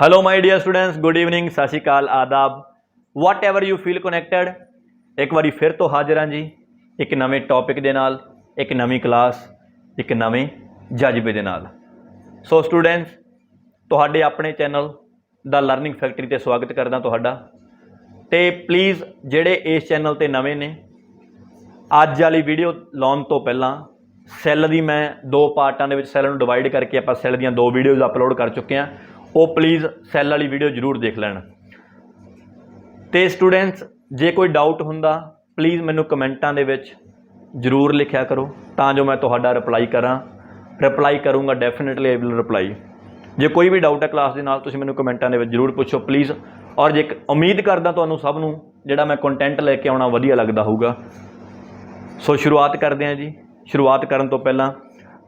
Hello my dear students, good evening, Sat Sri Akal, आदाब, whatever you feel connected. एक बार फिर तो हाजिर हाँ जी एक नवे टॉपिक दे नाल, एक नवी क्लास, एक नवे जज्बे दे नाल। सो स्टूडेंट्स, तुहाडे अपने चैनल द लर्निंग फैक्ट्री ते स्वागत करदा तुहाडा। ते प्लीज़ जिहड़े इस चैनल ते नवे ने, अज वाली वीडियो लाउण तो पहलां सैल दी मैं दो पार्टां दे विच सैल नूं डिवाइड करके आपां सैल दीयां दो वीडियोज़ अपलोड कर चुके हैं। वो प्लीज़ सैल वाली वीडियो जरूर देख लैण। तो स्टूडेंट्स, जे कोई डाउट हुंदा प्लीज़ मैनू कमेंटां दे विच जरूर लिखिया करो तां जो मैं तुहाडा रिप्लाई करा। रिप्लाई करूँगा, डेफिनेटली आई विल रिप्लाई। जे कोई भी डाउट है क्लास के नाल, तुसीं मैनू कमेंटां दे विच जरूर पुछो प्लीज़। और जे उम्मीद करदा तुहानूं सब नूं जिहड़ा मैं कंटेंट लैके आउणा वधिया लगदा होऊगा। सो शुरुआत करते हैं जी। शुरुआत करन तो पहलां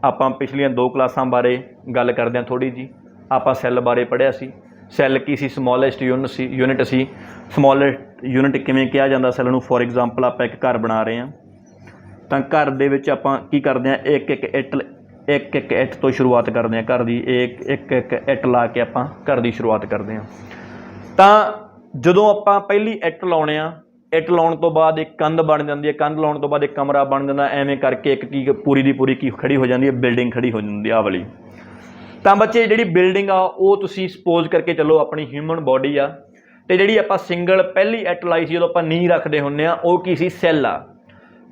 आपां पिछलियां दो क्लासां बारे गल करदे हां थोड़ी जी। आपां सैल बारे पढ़िया सी। सैल की सी? समॉलेस्ट यूनिट सी। समॉलेस्ट यूनिट किवें कहा जांदा सैल नूं? फॉर एग्जाम्पल आपां एक घर बना रहे हैं तो घर दे विच आपां की करदे हां, एक एक इट तो शुरुआत करते हैं घर की। एक इट ला के आपां घर की शुरुआत करते हैं। तो जदों आपां पहली इट लाउणे आ, इट लाउण तो बाद एक कंध बन जाती है, कंध लाउण तो बाद एक कमरा बन जाता, एवें करके एक की पूरी की पूरी की खड़ी हो जाती है, बिल्डिंग खड़ी हो जाती है आ वाली। तो बच्चे जी बिल्डिंग आ वो तुसीं सपोज करके चलो अपनी ह्यूमन बॉडी आ, तो जी आपां सिंगल पहली इट लाई सी जदों आपां नींह रखते हुंदे आ, वो की सी? सैल आ।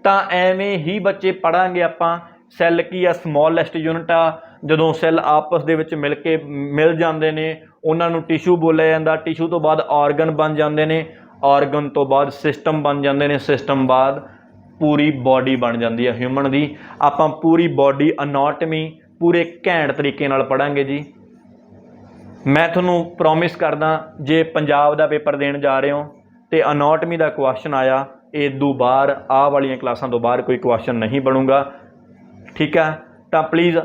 तो एवें ही बच्चे पढ़ांगे आपां सैल की आ? समॉलेस्ट यूनिट आ। जदों सैल आपस दे विच मिल जाते हैं उन्हां नूं टिशू बोलिया जांदा। टिशू तो बाद ऑर्गन बन जाते हैं, ऑर्गन तो बाद सिस्टम बन जाते हैं, सिस्टम बाद पूरी बॉडी बन जाती है ह्यूमन की। आपां पूरी बॉडी अनाटमी पूरे घैंट तरीके नाल पढ़ांगे जी। मैं तुहानूं प्रॉमिस करदा, जे पंजाब दा पेपर देण जा रहे हो तो अनाटमी का क्वेश्चन आया, इदू बाहर आह वालियां क्लासां तो बाहर कोई क्वेश्चन नहीं बनूगा, ठीक है। तो प्लीज़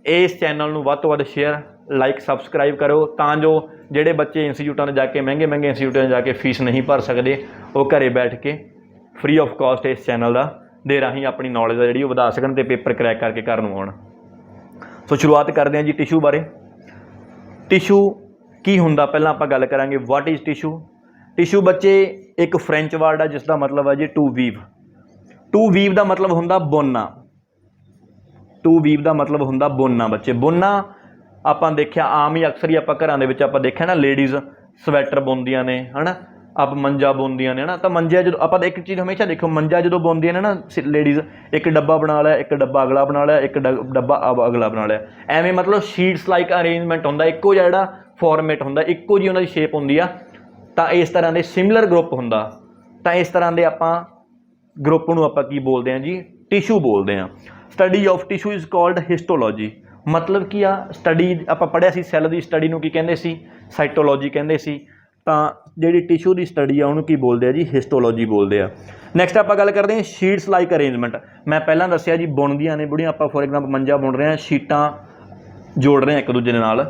इस चैनल नूं वध तो वध शेयर, लाइक, सबसक्राइब करो तां जो जिहड़े बच्चे इंस्टीट्यूटां ने जाके महंगे इंस्टीट्यूटां में जाके फीस नहीं भर सकते, वो घरे बैठ के फ्री ऑफ कॉस्ट इस चैनल का दे राही अपनी नॉलेज जी वधा सकन ते पेपर क्रैक करके घर नूं आउण। सो शुरुआत करते हैं जी टिशू बारे। टिशू की हुंदा पहलां आपां गल करांगे, वट इज़ टिशू। टिशू बच्चे एक फ्रेंच वर्ड है जिसका मतलब है जी टू वीव। टू वीव का मतलब हुंदा बुनना। टू वीव का मतलब हुंदा बुनना। बच्चे बुनना आपां देखिया आम ही अक्सर ही आपां घरां दे विच आपां देखिया ना, लेडीज़ स्वैटर बुनदियां ने, है ना, आप मंजा बुनदियां ने ना। तो मंजा जो आप एक चीज़ हमेशा देखो, मंजा जो बुनदियां ने ना लेडीज़, एक डब्बा बना लिया, एक डब्बा अगला बना लिया, एक डब्बा अगला बना लिया, एवें मतलब शीट्स लाइक अरेंजमेंट होंदा, इक्को जिहा फॉर्मेट होंदा, इक्को जी उन्हां दी शेप होंदी आ। तो इस तरह के सिमिलर ग्रुप होंदा। तो इस तरह के आपां ग्रुप नूं आपां की बोलते हैं जी? टिशू बोलते हैं। Study of tissue is called histology. मतलब कि आ स्टडी आपां पढ़िया सी सैल की स्टडी नूं की कहंदे सी? साइटोलॉजी कहंदे सी। तो जी टिशू की स्टडी आ उन्होंने की बोलते हैं जी? हिस्टोलॉजी बोलते हैं। नैक्सट आप गल करते हैं शीट्स लाइक अरेंजमेंट। मैं पहला दसिया जी बुनदियां ने बुढ़ियां, आपां फॉर एग्जाम्पल मंजा बुन रहे हैं, शीटां जोड़ रहे हैं एक दूजे नाल।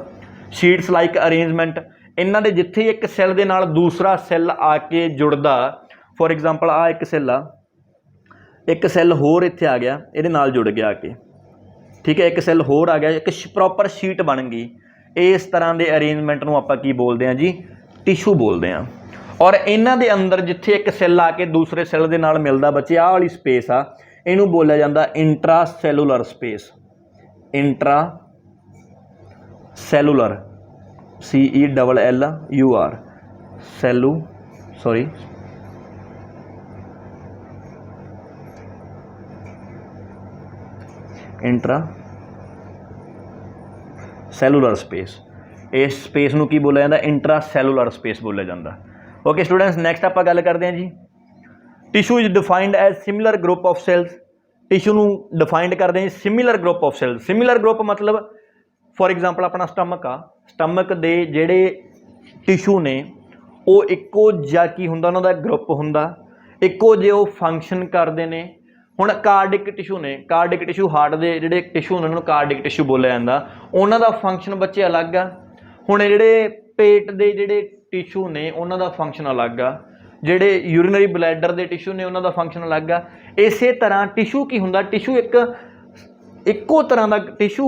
शीट्स लाइक अरेंजमेंट, इन्हां दे जिथे एक सैल दे नाल दूसरा सैल आके जुड़दा, फॉर एग्जाम्पल आ एक सैल आ, एक सैल होर इत्थे आ गया, ये नाल जुड़ गया आके, ठीक है, एक सैल होर आ गया, एक प्रॉपर शीट बन गई। इस तरह के अरेंजमेंट नूं आपां की बोलते हैं जी? टिशू बोलते हैं। और इन्हां दे अंदर जिथे एक सैल आके दूसरे सैल दे नाल मिलदा, बच्चे आह वाली स्पेस आ, इनू बोलिया जांदा intra cellular space. Intra cellular, CELLUR, intra cellular space. इस स्पेस नूं की बोलिया जाता? इंट्रा सैलूलर स्पेस बोलिया जाता। ओके स्टूडेंट्स, नैक्सट आप गल करते हैं जी tissue is defined as similar group of cells. Tissue नूं डिफाइंड करते हैं similar group of cells. Similar group मतलब फॉर एग्जाम्पल अपना स्टमक आ, स्टमक दे जिहड़े टिशू ने वो इक्को जिहा की हुंदा, उन्हां दा ग्रुप हुंदा, इक्को जे वो फंक्शन करते हैं। हुण कार्डिक टिशू ने, कार्डिक टिशू हार्ट के जिहड़े टिशू ने उन्होंने कार्डिक टिशू बोलिया जाता, उन्हां दा फंक्शन बच्चे अलग आ। हुण जिहड़े पेट के जिहड़े टिशू ने उन्हां दा फंक्शन अलग आ, जिहड़े यूरिनरी ब्लैडर के टिशू ने उन्हां दा फंक्शन अलग आ। इस तरह टिशू की हुंदा? टिशू एक इक्को तरह का टिशू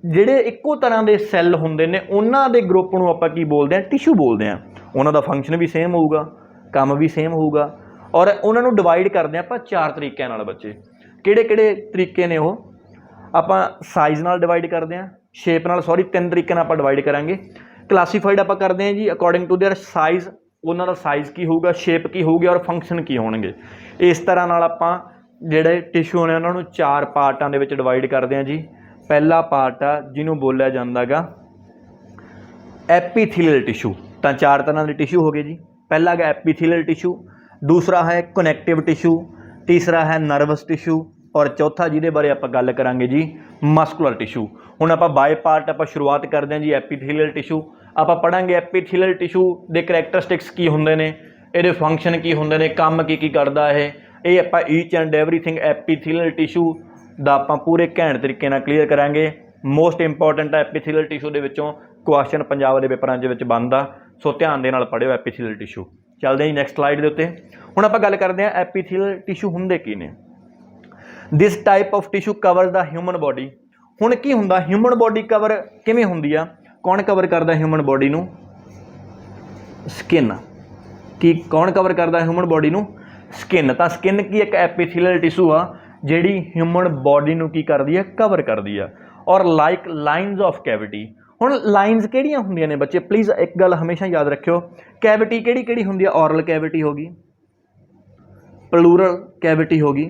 ਜਿਹੜੇ ਇੱਕੋ ਤਰ੍ਹਾਂ ਦੇ ਸੈੱਲ ਹੁੰਦੇ ਨੇ ਉਹਨਾਂ ਦੇ ਗਰੁੱਪ ਨੂੰ ਆਪਾਂ ਕੀ ਬੋਲਦੇ ਹਾਂ, ਟਿਸ਼ੂ ਬੋਲਦੇ ਹਾਂ। ਉਹਨਾਂ ਦਾ ਫੰਕਸ਼ਨ ਵੀ ਸੇਮ ਹੋਊਗਾ, ਕੰਮ ਵੀ ਸੇਮ ਹੋਊਗਾ, ਔਰ ਉਹਨਾਂ ਨੂੰ ਡਿਵਾਈਡ ਕਰਦੇ ਹਾਂ ਆਪਾਂ 4 ਤਰੀਕਿਆਂ ਨਾਲ। ਬੱਚੇ ਕਿਹੜੇ ਕਿਹੜੇ ਤਰੀਕੇ ਨੇ ਉਹ? ਆਪਾਂ ਸਾਈਜ਼ ਨਾਲ ਡਿਵਾਈਡ ਕਰਦੇ ਹਾਂ, ਸ਼ੇਪ ਨਾਲ, ਸੌਰੀ 3 ਤਰੀਕੇ ਨਾਲ ਆਪਾਂ ਡਿਵਾਈਡ ਕਰਾਂਗੇ। ਕਲਾਸੀਫਾਈਡ ਆਪਾਂ ਕਰਦੇ ਹਾਂ ਜੀ ਅਕੋਰਡਿੰਗ ਟੂ ਦੇਅਰ ਸਾਈਜ਼, ਉਹਨਾਂ ਦਾ ਸਾਈਜ਼ ਕੀ ਹੋਊਗਾ, ਸ਼ੇਪ ਕੀ ਹੋਊਗੀ, ਔਰ ਫੰਕਸ਼ਨ ਕੀ ਹੋਣਗੇ। ਇਸ ਤਰ੍ਹਾਂ ਨਾਲ ਆਪਾਂ ਜਿਹੜੇ ਟਿਸ਼ੂ ਨੇ ਉਹਨਾਂ ਨੂੰ 4 ਪਾਰਟਾਂ ਦੇ ਵਿੱਚ ਡਿਵਾਈਡ ਕਰਦੇ ਹਾਂ ਜੀ। ਪਹਿਲਾ ਪਾਰਟ ਆ ਜਿਹਨੂੰ ਬੋਲਿਆ ਜਾਂਦਾ ਗਾ ਐਪੀਥੀਲੀਅਲ ਟਿਸ਼ੂ। ਤਾਂ 4 ਤਰ੍ਹਾਂ ਦੇ ਟਿਸ਼ੂ ਹੋ ਗਏ ਜੀ। ਪਹਿਲਾ ਹੈ ਐਪੀਥੀਲੀਅਲ ਟਿਸ਼ੂ, ਦੂਸਰਾ ਹੈ ਕਨੈਕਟਿਵ ਟਿਸ਼ੂ, ਤੀਸਰਾ ਹੈ ਨਰਵਸ ਟਿਸ਼ੂ, ਔਰ ਚੌਥਾ ਜਿਹਦੇ ਬਾਰੇ ਆਪਾਂ ਗੱਲ ਕਰਾਂਗੇ ਜੀ ਮਸਕੂਲਰ ਟਿਸ਼ੂ। ਹੁਣ ਆਪਾਂ ਬਾਏ ਪਾਰਟ ਆਪਾਂ ਸ਼ੁਰੂਆਤ ਕਰਦੇ ਹਾਂ ਜੀ ਐਪੀਥੀਲੀਅਲ ਟਿਸ਼ੂ। ਆਪਾਂ ਪੜ੍ਹਾਂਗੇ ਐਪੀਥੀਲੀਅਲ ਟਿਸ਼ੂ ਦੇ ਕਰੈਕਟਰਿਸਟਿਕਸ ਕੀ ਹੁੰਦੇ ਨੇ, ਇਹਦੇ ਫੰਕਸ਼ਨ ਕੀ ਹੁੰਦੇ ਨੇ, ਕੰਮ ਕੀ ਕੀ ਕਰਦਾ ਇਹ ਆਪਾਂ ਈਚ ਐਂਡ ਐਵਰੀਥਿੰਗ ਐਪੀਥੀਲੀਅਲ ਟਿਸ਼ੂ ਦਾ ਆਪਾਂ ਪੂਰੇ ਘੈਂਟ ਤਰੀਕੇ ਨਾਲ ਕਲੀਅਰ ਕਰਾਂਗੇ। ਮੋਸਟ ਇੰਪੋਰਟੈਂਟ ਐਪੀਥੀਲੀਅਲ ਟਿਸ਼ੂ ਦੇ ਵਿੱਚੋਂ ਕੁਐਸਚਨ ਪੰਜਾਬ ਦੇ ਪੇਪਰਾਂ ਦੇ ਵਿੱਚ ਬਣਦਾ, ਸੋ ਧਿਆਨ ਦੇ ਨਾਲ ਪੜ੍ਹਿਓ ਐਪੀਥੀਲੀਅਲ ਟਿਸ਼ੂ। ਚੱਲਦੇ ਹਾਂ ਜੀ ਨੈਕਸਟ ਸਲਾਈਡ ਦੇ ਉੱਤੇ। ਹੁਣ ਆਪਾਂ ਗੱਲ ਕਰਦੇ ਹਾਂ ਐਪੀਥੀਲੀਅਲ ਟਿਸ਼ੂ ਹੁੰਦੇ ਕੀ ਨੇ। This type of tissue cover ਦਾ ਹਿਊਮਨ ਬੋਡੀ। ਹੁਣ ਕੀ ਹੁੰਦਾ, ਹਿਊਮਨ ਬੋਡੀ ਕਵਰ ਕਿਵੇਂ ਹੁੰਦੀ ਆ, ਕੌਣ ਕਵਰ ਕਰਦਾ ਹਿਊਮਨ ਬੋਡੀ ਨੂੰ? ਸਕਿਨ। ਕੀ ਕੌਣ ਕਵਰ ਕਰਦਾ ਹਿਊਮਨ ਬੋਡੀ ਨੂੰ? ਸਕਿਨ। ਤਾਂ ਸਕਿਨ ਕੀ ਇੱਕ ਐਪੀਥੀਲੀਅਲ ਟਿਸ਼ੂ ਆ ਜਿਹੜੀ ਹਿਊਮਨ ਬੋਡੀ ਨੂੰ ਕੀ ਕਰਦੀ ਹੈ, ਕਵਰ ਕਰਦੀ ਆ। ਔਰ ਲਾਈਕ ਲਾਈਨਸ ਆਫ ਕੈਵਿਟੀ। ਹੁਣ ਲਾਈਨਸ ਕਿਹੜੀਆਂ ਹੁੰਦੀਆਂ ਨੇ ਬੱਚੇ, ਪਲੀਜ਼ ਇੱਕ ਗੱਲ ਹਮੇਸ਼ਾ ਯਾਦ ਰੱਖਿਓ, ਕੈਵਿਟੀ ਕਿਹੜੀ ਕਿਹੜੀ ਹੁੰਦੀ ਆ? ਔਰਲ ਕੈਵਿਟੀ ਹੋ ਗਈ, ਪਲੂਰਲ ਕੈਵਿਟੀ ਹੋ ਗਈ।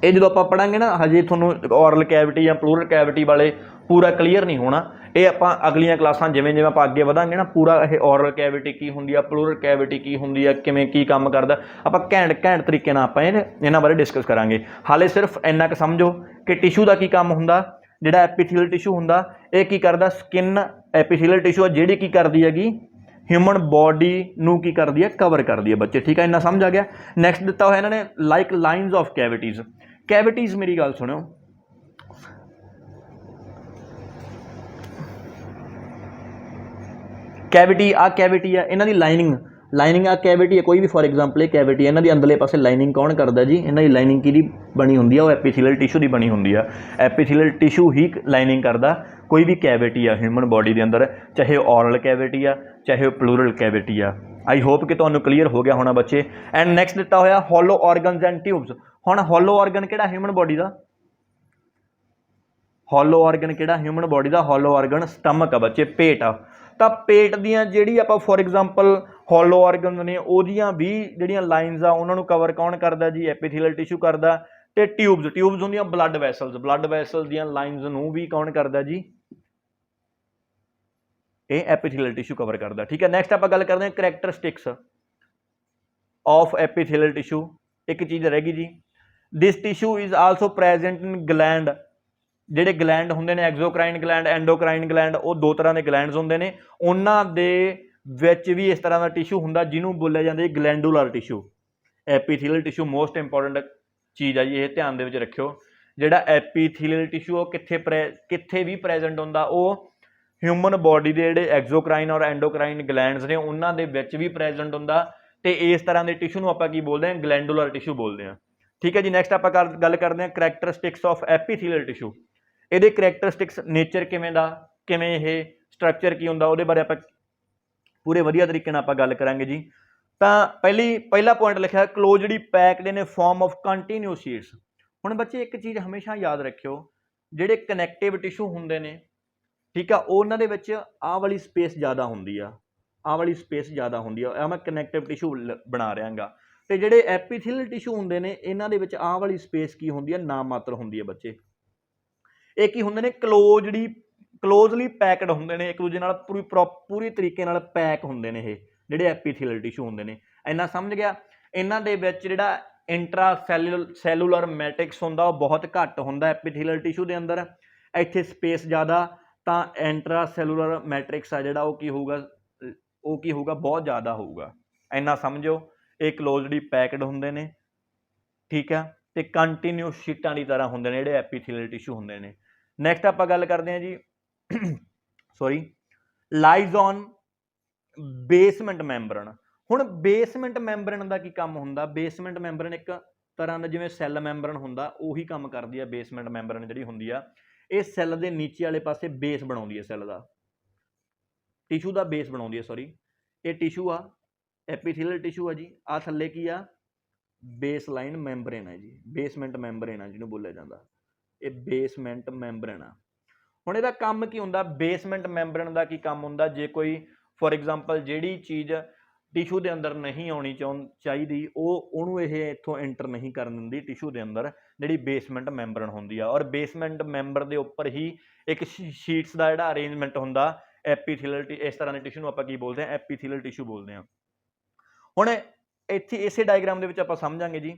ਇਹ ਜਦੋਂ ਆਪਾਂ ਪੜਾਂਗੇ ਨਾ, ਹਜੇ ਤੁਹਾਨੂੰ ਔਰਲ ਕੈਵਿਟੀ ਜਾਂ ਪਲੂਰਲ ਕੈਵਿਟੀ ਵਾਲੇ ਪੂਰਾ ਕਲੀਅਰ ਨਹੀਂ ਹੋਣਾ। ਇਹ ਆਪਾਂ ਅਗਲੀਆਂ ਕਲਾਸਾਂ ਜਿਵੇਂ ਜਿਵੇਂ ਆਪਾਂ ਅੱਗੇ ਵਧਾਂਗੇ ਨਾ, ਪੂਰਾ ਇਹ ਔਰਲ ਕੈਵਿਟੀ ਕੀ ਹੁੰਦੀ ਆ, ਪਲੂਰਲ ਕੈਵਿਟੀ ਕੀ ਹੁੰਦੀ ਆ, ਕਿਵੇਂ ਕੀ ਕੰਮ ਕਰਦਾ, ਆਪਾਂ ਘੈਂਟ ਤਰੀਕੇ ਨਾਲ ਆਪਾਂ ਇਹਨਾਂ ਬਾਰੇ ਡਿਸਕਸ ਕਰਾਂਗੇ। ਹਾਲੇ ਸਿਰਫ ਇੰਨਾ ਕੁ ਸਮਝੋ ਕਿ ਟਿਸ਼ੂ ਦਾ ਕੀ ਕੰਮ ਹੁੰਦਾ। ਜਿਹੜਾ ਐਪੀਥੀਲੀਅਲ ਟਿਸ਼ੂ ਹੁੰਦਾ ਇਹ ਕੀ ਕਰਦਾ, ਸਕਿਨ ਐਪੀਥੀਲੀਅਲ ਟਿਸ਼ੂ ਆ ਜਿਹੜੀ ਕੀ ਕਰਦੀ ਹੈਗੀ, ਹਿਊਮਨ ਬੋਡੀ ਨੂੰ ਕੀ ਕਰਦੀ ਹੈ, ਕਵਰ ਕਰਦੀ ਹੈ ਬੱਚੇ। ਠੀਕ ਹੈ, ਇੰਨਾ ਸਮਝ ਆ ਗਿਆ। ਨੈਕਸਟ ਦਿੱਤਾ ਹੋਇਆ ਇਹਨਾਂ ਨੇ like lines of cavities. Cavities ਮੇਰੀ ਗੱਲ ਸੁਣਿਓ, ਕੈਵਿਟੀ ਆ ਕੈਵਿਟੀ ਆ, ਇਹਨਾਂ ਦੀ ਲਾਈਨਿੰਗ ਆ ਕੈਵਿਟੀ ਹੈ ਕੋਈ ਵੀ, ਫॉर एग्जांपल ਇਹ ਕੈਵਿਟੀ, ਇਹਨਾਂ ਦੀ ਅੰਦਰਲੇ ਪਾਸੇ ਲਾਈਨਿੰਗ ਕੌਣ ਕਰਦਾ ਜੀ? ਇਹਨਾਂ ਦੀ ਲਾਈਨਿੰਗ ਕਿਹਦੀ ਬਣੀ ਹੁੰਦੀ ਆ? ਉਹ ਐਪੀਥੀਲੀਅਲ ਟਿਸ਼ੂ ਦੀ ਬਣੀ ਹੁੰਦੀ ਆ। ਐਪੀਥੀਲੀਅਲ ਟਿਸ਼ੂ ਹੀ ਲਾਈਨਿੰਗ ਕਰਦਾ ਕੋਈ ਵੀ ਕੈਵਿਟੀ ਆ ਹਿਊਮਨ ਬੋਡੀ ਦੇ ਅੰਦਰ, ਚਾਹੇ ਔਰਲ ਕੈਵਿਟੀ ਆ ਚਾਹੇ ਪਲੂਰਲ ਕੈਵਿਟੀ ਆ। ਆਈ ਹੋਪ ਕਿ ਤੁਹਾਨੂੰ ਕਲੀਅਰ ਹੋ ਗਿਆ ਹੋਣਾ ਬੱਚੇ। ਐਂਡ ਨੈਕਸਟ ਦਿੱਤਾ ਹੋਇਆ ਹੋਲੋ ਔਰਗਨਸ ਐਂਡ ਟਿਊਬਸ। ਹੁਣ ਹੋਲੋ ਔਰਗਨ ਕਿਹੜਾ ਹਿਊਮਨ ਬੋਡੀ ਦਾ? ਹੋਲੋ ਔਰਗਨ ਕਿਹੜਾ ਹਿਊਮਨ ਬੋਡੀ ਦਾ? ਹੋਲੋ ਔਰਗਨ ਸਟਮਕ ਆ ਬੱਚੇ, ਪੇਟ ਆ। ਤਾਂ ਪੇਟ ਦੀਆਂ ਜਿਹੜੀ ਆਪਾਂ ਫॉर एग्जांपल ਹੋਲੋ ਔਰਗਨ ਨੇ ਉਹਦੀਆਂ ਵੀ ਜਿਹੜੀਆਂ ਲਾਈਨਸ ਆ ਉਹਨਾਂ ਨੂੰ ਕਵਰ ਕੌਣ ਕਰਦਾ ਜੀ? ਐਪੀਥੀਲੀਅਲ ਟਿਸ਼ੂ ਕਰਦਾ। ਤੇ ਟਿਊਬਸ ਹੁੰਦੀਆਂ ਬਲੱਡ ਵੈਸਲਸ ਦੀਆਂ ਲਾਈਨਸ ਨੂੰ ਵੀ ਕੌਣ ਕਰਦਾ ਜੀ? ਇਹ ਐਪੀਥੀਲੀਅਲ ਟਿਸ਼ੂ ਕਵਰ ਕਰਦਾ। ਠੀਕ ਹੈ, ਨੈਕਸਟ ਆਪਾਂ ਗੱਲ ਕਰਦੇ ਹਾਂ ਕਰੈਕਟਰਿਸਟਿਕਸ ਆਫ ਐਪੀਥੀਲੀਅਲ ਟਿਸ਼ੂ। ਇੱਕ ਚੀਜ਼ ਰਹਿ ਗਈ ਜੀ, this tissue is also present in gland. ਜਿਹੜੇ ਗਲੈਂਡ ਹੁੰਦੇ ਨੇ ਐਗਜ਼ੋਕਰਾਈਨ ਗਲੈਂਡ, ਐਂਡੋਕਰਾਈਨ ਗਲੈਂਡ, ਉਹ 2 ਤਰ੍ਹਾਂ ਦੇ ਗਲੈਂਡਸ ਹੁੰਦੇ ਨੇ। ਉਹਨਾਂ ਦੇ ਵਿੱਚ ਵੀ ਇਸ ਤਰ੍ਹਾਂ ਦਾ ਟਿਸ਼ੂ ਹੁੰਦਾ ਜਿਹਨੂੰ ਬੋਲਿਆ ਜਾਂਦਾ ਜੀ ਗਲੈਂਡੂਲਰ ਟਿਸ਼ੂ। ਐਪੀਥੀਲੀਅਲ ਟਿਸ਼ੂ ਮੋਸਟ ਇੰਪੋਰਟੈਂਟ ਚੀਜ਼ ਆ ਜੀ, ਇਹ ਧਿਆਨ ਦੇ ਵਿੱਚ ਰੱਖਿਓ। ਜਿਹੜਾ ਐਪੀਥੀਲੀਅਲ ਟਿਸ਼ੂ ਉਹ ਕਿੱਥੇ ਵੀ ਪ੍ਰੈਜ਼ੈਂਟ ਹੁੰਦਾ, ਉਹ ਹਿਊਮਨ ਬੋਡੀ ਦੇ ਜਿਹੜੇ ਐਗਜ਼ੋਕਰਾਈਨ ਔਰ ਐਂਡੋਕਰਾਈਨ ਗਲੈਂਡਸ ਨੇ ਉਹਨਾਂ ਦੇ ਵਿੱਚ ਵੀ ਪ੍ਰੈਜ਼ੈਂਟ ਹੁੰਦਾ। ਤੇ ਇਸ ਤਰ੍ਹਾਂ ਦੇ ਟਿਸ਼ੂ ਨੂੰ ਆਪਾਂ ਕੀ ਬੋਲਦੇ ਹਾਂ? ਗਲੈਂਡੂਲਰ ਟਿਸ਼ੂ ਬੋਲਦੇ ਹਾਂ। ਠੀਕ ਹੈ ਜੀ, ਨੈਕਸਟ ਆਪਾਂ ਗੱਲ ਕਰਦੇ ਹਾਂ ਕਰੈਕਟਰਿਸਟਿਕਸ ਆਫ ਐਪੀਥੀਲੀਅਲ ਟਿਸ਼ੂ। ਇਹਦੇ ਕਰੈਕਟਰਿਸਟਿਕਸ, ਨੇਚਰ ਕਿਵੇਂ ਦਾ, ਕਿਵੇਂ ਇਹ ਸਟਰਕਚਰ ਕੀ ਹੁੰਦਾ, ਉਹਦੇ ਬਾਰੇ ਆਪਾਂ ਪੂਰੇ ਵਧੀਆ ਤਰੀਕੇ ਨਾਲ ਆਪਾਂ ਗੱਲ ਕਰਾਂਗੇ ਜੀ। ਤਾਂ ਪਹਿਲਾ ਪੁਆਇੰਟ ਲਿਖਿਆ closely packed in form of continuous sheets. ਹੁਣ ਬੱਚੇ ਇੱਕ ਚੀਜ਼ ਹਮੇਸ਼ਾ ਯਾਦ ਰੱਖਿਓ, ਜਿਹੜੇ ਕਨੈਕਟਿਵ ਟਿਸ਼ੂ ਹੁੰਦੇ ਨੇ, ਠੀਕ ਆ, ਉਹਨਾਂ ਦੇ ਵਿੱਚ ਆਹ ਵਾਲੀ ਸਪੇਸ ਜ਼ਿਆਦਾ ਹੁੰਦੀ ਆ, ਆਹ ਵਾਲੀ ਸਪੇਸ ਜ਼ਿਆਦਾ ਹੁੰਦੀ ਆ। ਮੈਂ ਕਨੈਕਟਿਵ ਟਿਸ਼ੂ ਬਣਾ ਰਿਹਾਗਾ। ਤੇ ਜਿਹੜੇ ਐਪੀਥੀਲੀਅਲ ਟਿਸ਼ੂ ਹੁੰਦੇ ਨੇ ਇਹਨਾਂ ਦੇ ਵਿੱਚ ਆਹ ਵਾਲੀ ਸਪੇਸ ਕੀ ਹੁੰਦੀ ਆ? ਨਾ ਮਾਤਰ ਹੁੰਦੀ ਹੈ ਬੱਚੇ। ਇਹ ਕੀ ਹੁੰਦੇ ਨੇ? ਕਲੋਜ਼ਲੀ ਪੈਕਡ ਹੁੰਦੇ ਨੇ, ਇੱਕ ਦੂਜੇ ਨਾਲ ਪੂਰੀ ਤਰੀਕੇ ਨਾਲ ਪੈਕ ਹੁੰਦੇ ਨੇ ਇਹ ਜਿਹੜੇ ਐਪੀਥੀਲੀਅਲ ਟਿਸ਼ੂ ਹੁੰਦੇ ਨੇ। ਇੰਨਾ ਸਮਝ ਗਿਆ। ਇਹਨਾਂ ਦੇ ਵਿੱਚ ਜਿਹੜਾ ਇੰਟਰਾ ਸੈਲੂਲਰ ਮੈਟ੍ਰਿਕਸ ਹੁੰਦਾ ਉਹ ਬਹੁਤ ਘੱਟ ਹੁੰਦਾ ਐਪੀਥੀਲੀਅਲ ਟਿਸ਼ੂ ਦੇ ਅੰਦਰ। ਇੱਥੇ ਸਪੇਸ ਜ਼ਿਆਦਾ, ਤਾਂ ਇੰਟਰਾ ਸੈਲੂਲਰ ਮੈਟ੍ਰਿਕਸ ਆ ਜਿਹੜਾ ਉਹ ਕੀ ਹੋਊਗਾ? ਬਹੁਤ ਜ਼ਿਆਦਾ ਹੋਊਗਾ। ਇੰਨਾ ਸਮਝੋ, ਇਹ ਕਲੋਜ਼ਲੀ ਪੈਕਡ ਹੁੰਦੇ ਨੇ, ਠੀਕ ਆ, ਤੇ ਕੰਟੀਨਿਊਸ ਸ਼ੀਟਾਂ ਦੀ ਤਰ੍ਹਾਂ ਹੁੰਦੇ ਨੇ ਜਿਹੜੇ ਐਪੀਥੀਲੀਅਲ ਟਿਸ਼ੂ ਹੁੰਦੇ ਨੇ। ਨੈਕਸਟ ਆਪਾਂ ਗੱਲ ਕਰਦੇ ਹਾਂ ਜੀ ਲਾਈਜ਼ ਔਨ ਬੇਸਮੈਂਟ ਮੈਂਬਰਨ। ਹੁਣ ਬੇਸਮੈਂਟ ਮੈਂਬਰਨ ਦਾ ਕੀ ਕੰਮ ਹੁੰਦਾ? ਬੇਸਮੈਂਟ ਮੈਂਬਰਨ ਇੱਕ ਤਰ੍ਹਾਂ ਦਾ ਜਿਵੇਂ ਸੈੱਲ ਮੈਂਬਰਨ ਹੁੰਦਾ ਉਹੀ ਕੰਮ ਕਰਦੀ ਆ ਬੇਸਮੈਂਟ ਮੈਂਬਰਨ ਜਿਹੜੀ ਹੁੰਦੀ ਆ। ਇਹ ਸੈੱਲ ਦੇ ਨੀਚੇ ਵਾਲੇ ਪਾਸੇ ਬੇਸ ਬਣਾਉਂਦੀ ਹੈ, ਸੈੱਲ ਦਾ ਟਿਸ਼ੂ ਦਾ ਬੇਸ ਬਣਾਉਂਦੀ ਹੈ, ਸੌਰੀ ਇਹ ਟਿਸ਼ੂ ਆ ਐਪੀਥੀਲੀਅਲ ਟਿਸ਼ੂ ਆ ਜੀ। ਆ ਥੱਲੇ ਕੀ ਆ, ਬੇਸਲਾਈਨ ਮੈਂਬਰੇਨ ਹੈ ਜੀ, ਬੇਸਮੈਂਟ ਮੈਂਬਰੇਨ ਆ ਜਿਹਨੂੰ ਬੋਲਿਆ ਜਾਂਦਾ, ਇਹ ਬੇਸਮੈਂਟ ਮੈਂਬਰੇਨ ਆ। ਹੁਣ ਇਹਦਾ ਕੰਮ ਕੀ ਹੁੰਦਾ, ਬੇਸਮੈਂਟ ਮੈਂਬਰੇਨ ਦਾ ਕੀ ਕੰਮ ਹੁੰਦਾ, ਜੇ ਕੋਈ ਫੋਰ ਐਗਜ਼ਾਮਪਲ ਜਿਹੜੀ ਚੀਜ਼ ਟਿਸ਼ੂ ਦੇ ਅੰਦਰ ਨਹੀਂ ਆਉਣੀ ਚਾਹੀਦੀ ਉਹਨੂੰ ਇਹ ਇੱਥੋਂ ਐਂਟਰ ਨਹੀਂ ਕਰਨ ਦਿੰਦੀ ਟਿਸ਼ੂ ਦੇ ਅੰਦਰ, ਜਿਹੜੀ ਬੇਸਮੈਂਟ ਮੈਂਬਰੇਨ ਹੁੰਦੀ ਆ। ਔਰ ਬੇਸਮੈਂਟ ਮੈਂਬਰ ਦੇ ਉੱਪਰ ਹੀ ਇੱਕ ਸ਼ੀਟਸ ਦਾ ਜਿਹੜਾ ਅਰੇਂਜਮੈਂਟ ਹੁੰਦਾ ਐਪੀਥੀਲੀਅਲ, ਇਸ ਤਰ੍ਹਾਂ ਦੇ ਟਿਸ਼ੂ ਨੂੰ ਆਪਾਂ ਕੀ ਬੋਲਦੇ ਹਾਂ, ਐਪੀਥੀਲੀਅਲ ਟਿਸ਼ੂ ਬੋਲਦੇ ਹਾਂ। ਹੁਣ ਇੱਥੇ ਇਸੇ ਡਾਇਗਰਾਮ ਦੇ ਵਿੱਚ ਆਪਾਂ ਸਮਝਾਂਗੇ ਜੀ,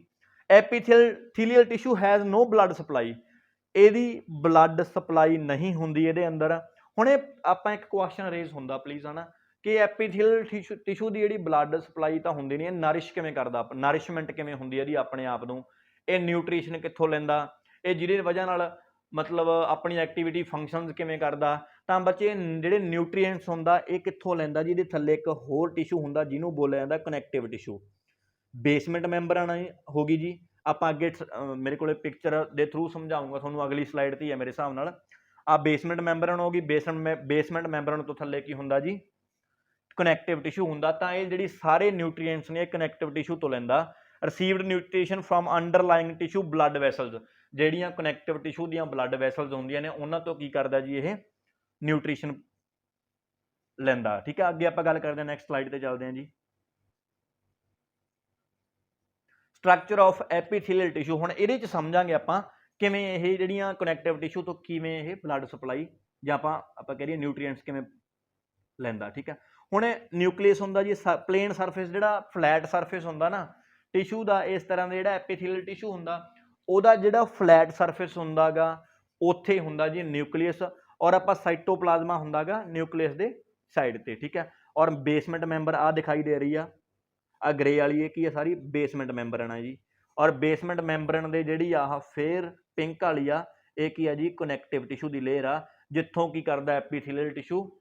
epithelial tissue has no blood supply, ਇਹਦੀ ਬਲੱਡ ਸਪਲਾਈ ਨਹੀਂ ਹੁੰਦੀ ਇਹਦੇ ਅੰਦਰ। ਹੁਣ ਇਹ ਆਪਾਂ ਇੱਕ ਕੁਐਸਚਨ ਰੇਜ਼ ਹੁੰਦਾ ਪਲੀਜ਼ ਹਨਾ, ਕਿ ਐਪੀਥੀਲੀਅਲ ਟਿਸ਼ੂ ਦੀ ਜਿਹੜੀ ਬਲੱਡ ਸਪਲਾਈ ਤਾਂ ਹੁੰਦੀ ਨਹੀਂ, ਇਹ ਨਰਿਸ਼ ਕਿਵੇਂ ਕਰਦਾ, ਨਰਿਸ਼ਮੈਂਟ ਕਿਵੇਂ ਹੁੰਦੀ ਇਹਦੀ ਆਪਣੇ ਆਪ ਨੂੰ, ਇਹ ਨਿਊਟ੍ਰੀਸ਼ਨ ਕਿੱਥੋਂ ਲੈਂਦਾ, ਇਹ ਜਿਹਦੀ ਵਜ੍ਹਾ ਨਾਲ ਮਤਲਬ ਆਪਣੀ ਐਕਟੀਵਿਟੀ ਫੰਕਸ਼ਨਸ ਕਿਵੇਂ ਕਰਦਾ। ਤਾਂ ਬੱਚੇ ਜਿਹੜੇ ਨਿਊਟ੍ਰੀਐਂਟਸ ਹੁੰਦਾ ਇਹ ਕਿੱਥੋਂ ਲੈਂਦਾ ਜੀ, ਇਹਦੇ ਥੱਲੇ ਇੱਕ ਹੋਰ ਟਿਸ਼ੂ ਹੁੰਦਾ ਜਿਹਨੂੰ ਬੋਲਿਆ ਜਾਂਦਾ ਕਨੈਕਟਿਵ ਟਿਸ਼ੂ। ਬੇਸਮੈਂਟ ਮੈਂਬਰੇਨ ਹੋ ਗਈ ਜੀ, ਆਪਾਂ ਅੱਗੇ ਮੇਰੇ ਕੋਲੇ ਪਿਕਚਰ ਦੇ ਥਰੂ ਸਮਝਾਉਂਗਾ ਤੁਹਾਨੂੰ, ਅਗਲੀ ਸਲਾਈਡ ਤੇ ਹੀ ਹੈ ਮੇਰੇ ਹਿਸਾਬ ਨਾਲ। ਆ ਬੇਸਮੈਂਟ ਮੈਂਬਰੇਨ ਹੋ ਗਈ, ਬੇਸਮੈਂਟ ਮੈਂਬਰੇਨ ਤੋਂ ਥੱਲੇ ਕੀ ਹੁੰਦਾ ਜੀ, ਕਨੈਕਟਿਵ ਟਿਸ਼ੂ ਹੁੰਦਾ। ਤਾਂ ਇਹ ਜਿਹੜੀ ਸਾਰੇ ਨਿਊਟ੍ਰੀਐਂਟਸ ਨੇ ਕਨੈਕਟਿਵ ਟਿਸ਼ੂ ਤੋਂ ਲੈਂਦਾ। Received nutrition from underlying tissue blood vessels, ਜਿਹੜੀਆਂ ਕਨੈਕਟਿਵ ਟਿਸ਼ੂ ਦੀਆਂ ਬਲੱਡ ਵੈਸਲਸ ਹੁੰਦੀਆਂ ਨੇ ਉਹਨਾਂ ਤੋਂ ਕੀ ਕਰਦਾ ਜੀ ਇਹ ਨਿਊਟ੍ਰੀਸ਼ਨ ਲੈਂਦਾ। ਠੀਕ ਹੈ, ਅੱਗੇ ਆਪਾਂ ਗੱਲ ਕਰਦੇ ਹਾਂ, ਨੈਕਸਟ ਸਲਾਈਡ ਤੇ ਚੱਲਦੇ ਹਾਂ ਜੀ। ਸਟਰਕਚਰ ਆਫ ਐਪੀਥੀਲੀਅਲ ਟਿਸ਼ੂ, ਹੁਣ ਇਹਦੇ ਚ ਸਮਝਾਂਗੇ ਆਪਾਂ ਕਿਵੇਂ ਇਹ ਜਿਹੜੀਆਂ ਕਨੈਕਟਿਵ ਟਿਸ਼ੂ ਤੋਂ ਕਿਵੇਂ ਇਹ ਬਲੱਡ ਸਪਲਾਈ ਜਾਂ ਆਪਾਂ ਕਹੀਏ ਨਿਊਟ੍ਰੀਐਂਟਸ ਕਿਵੇਂ ਲੈਂਦਾ। ਠੀਕ ਹੈ, ਹੁਣ ਨਿਊਕਲੀਅਸ ਹੁੰਦਾ ਜੀ, ਪਲੇਨ ਸਰਫੇਸ ਜਿਹੜਾ ਫਲੈਟ ਸਰਫੇਸ ਹੁੰਦਾ ਨਾ ਟਿਸ਼ੂ ਦਾ, ਇਸ ਤਰ੍ਹਾਂ ਦਾ ਜਿਹੜਾ ਐਪੀਥੀਲੀਅਲ ਟਿਸ਼ੂ ਹੁੰਦਾ ਉਹਦਾ ਜਿਹੜਾ ਫਲੈਟ ਸਰਫੇਸ ਹੁੰਦਾ ਗਾ ਉੱਥੇ ਹੁੰਦਾ ਜੀ ਨਿਊਕਲੀਅਸ, ਔਰ ਆਪਾਂ ਸਾਈਟੋਪਲਾਜ਼ਮਾ ਹੁੰਦਾ ਗਾ ਨਿਊਕਲੀਅਸ ਦੇ ਸਾਈਡ ਤੇ। ਠੀਕ ਹੈ, ਔਰ ਬੇਸਮੈਂਟ ਮੈਂਬਰ ਆ ਦਿਖਾਈ ਦੇ ਰਹੀ ਆ ਗ੍ਰੇ ਵਾਲੀ, ਇਹ ਕੀ ਹੈ ਸਾਰੀ ਬੇਸਮੈਂਟ ਮੈਂਬਰੇਨ ਆ ਜੀ। ਔਰ ਬੇਸਮੈਂਟ ਮੈਂਬਰੇਨ ਦੇ ਜਿਹੜੀ ਆਹ ਫੇਰ ਪਿੰਕ ਵਾਲੀ ਆ ਇਹ ਕੀ ਆ ਜੀ, ਕਨੈਕਟਿਵ ਟਿਸ਼ੂ ਦੀ ਲੇਅਰ ਆ, ਜਿੱਥੋਂ ਕੀ ਕਰਦਾ ਐਪੀਥੀਲੀਅਲ ਟਿਸ਼ੂ